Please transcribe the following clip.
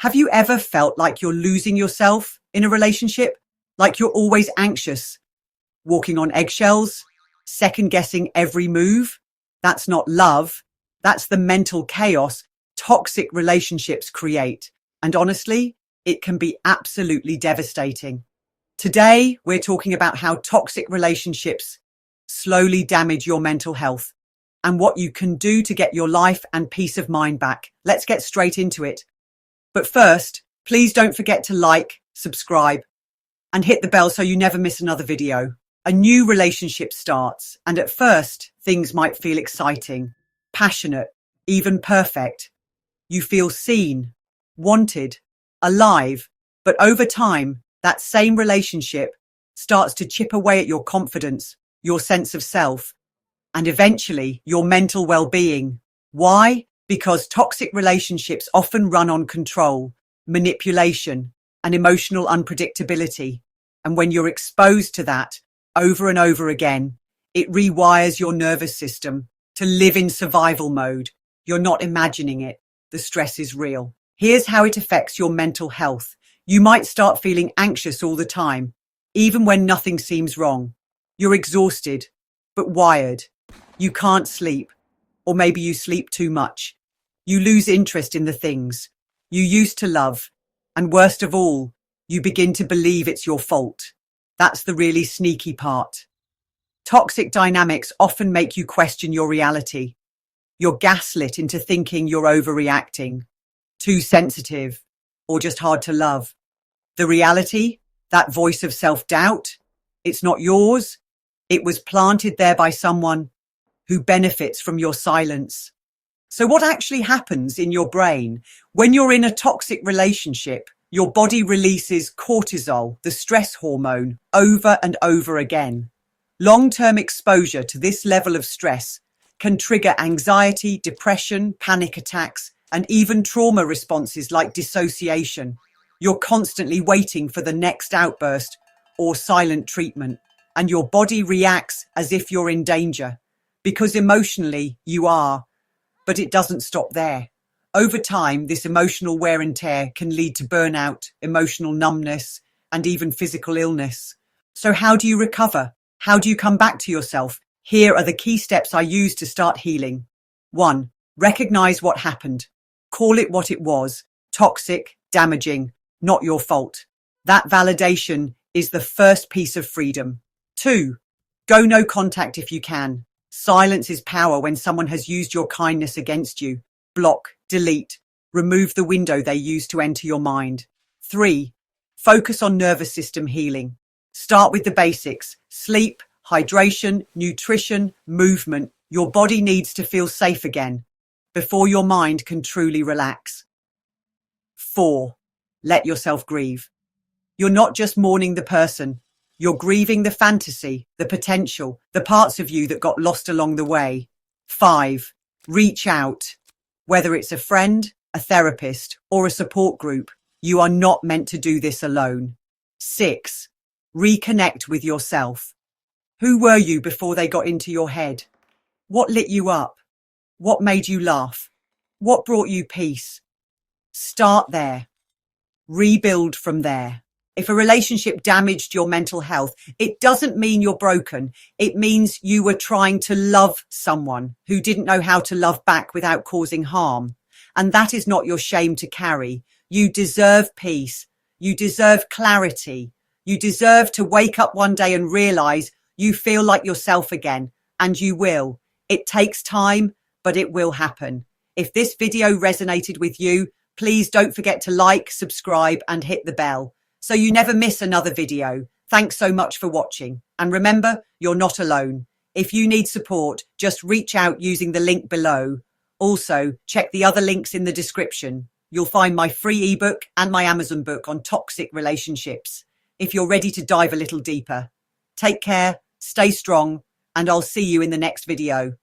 Have you ever felt like you're losing yourself in a relationship? Like you're always anxious, walking on eggshells, second guessing every move? That's not love. That's the mental chaos toxic relationships create. And honestly, it can be absolutely devastating. Today, we're talking about how toxic relationships slowly damage your mental health and what you can do to get your life and peace of mind back. Let's get straight into it. But first, please don't forget to like, subscribe, and hit the bell so you never miss another video. A new relationship starts, and at first, things might feel exciting, passionate, even perfect. You feel seen, wanted, alive, but over time, that same relationship starts to chip away at your confidence, your sense of self, and eventually your mental well-being. Why? Because toxic relationships often run on control, manipulation, and emotional unpredictability. And when you're exposed to that over and over again, it rewires your nervous system to live in survival mode. You're not imagining it. The stress is real. Here's how it affects your mental health. You might start feeling anxious all the time, even when nothing seems wrong. You're exhausted, but wired. You can't sleep, or maybe you sleep too much. You lose interest in the things you used to love, and worst of all, you begin to believe it's your fault. That's the really sneaky part. Toxic dynamics often make you question your reality. You're gaslit into thinking you're overreacting, too sensitive, or just hard to love. The reality, that voice of self-doubt, it's not yours. It was planted there by someone who benefits from your silence. So what actually happens in your brain when you're in a toxic relationship? Your body releases cortisol, the stress hormone, over and over again. Long-term exposure to this level of stress can trigger anxiety, depression, panic attacks, and even trauma responses like dissociation. You're constantly waiting for the next outburst or silent treatment, and your body reacts as if you're in danger, because emotionally you are. But it doesn't stop there. Over time, this emotional wear and tear can lead to burnout, emotional numbness, and even physical illness. So how do you recover? How do you come back to yourself? Here are the key steps I use to start healing. 1. Recognize what happened. Call it what it was. Toxic, damaging, not your fault. That validation is the first piece of freedom. 2. Go no contact if you can. Silence is power when someone has used your kindness against you. Block, delete, remove the window they use to enter your mind. 3. Focus on nervous system healing. Start with the basics: sleep, hydration, nutrition, movement. Your body needs to feel safe again before your mind can truly relax. 4. Let yourself grieve. You're not just mourning the person. You're grieving the fantasy, the potential, the parts of you that got lost along the way. 5. Reach out. Whether it's a friend, a therapist, or a support group, you are not meant to do this alone. 6. Reconnect with yourself. Who were you before they got into your head? What lit you up? What made you laugh? What brought you peace? Start there. Rebuild from there. If a relationship damaged your mental health, it doesn't mean you're broken. It means you were trying to love someone who didn't know how to love back without causing harm. And that is not your shame to carry. You deserve peace. You deserve clarity. You deserve to wake up one day and realize you feel like yourself again. And you will. It takes time, but it will happen. If this video resonated with you, please don't forget to like, subscribe, and hit the bell so you never miss another video. Thanks so much for watching. And remember, you're not alone. If you need support, just reach out using the link below. Also, check the other links in the description. You'll find my free ebook and my Amazon book on toxic relationships if you're ready to dive a little deeper. Take care, stay strong, and I'll see you in the next video.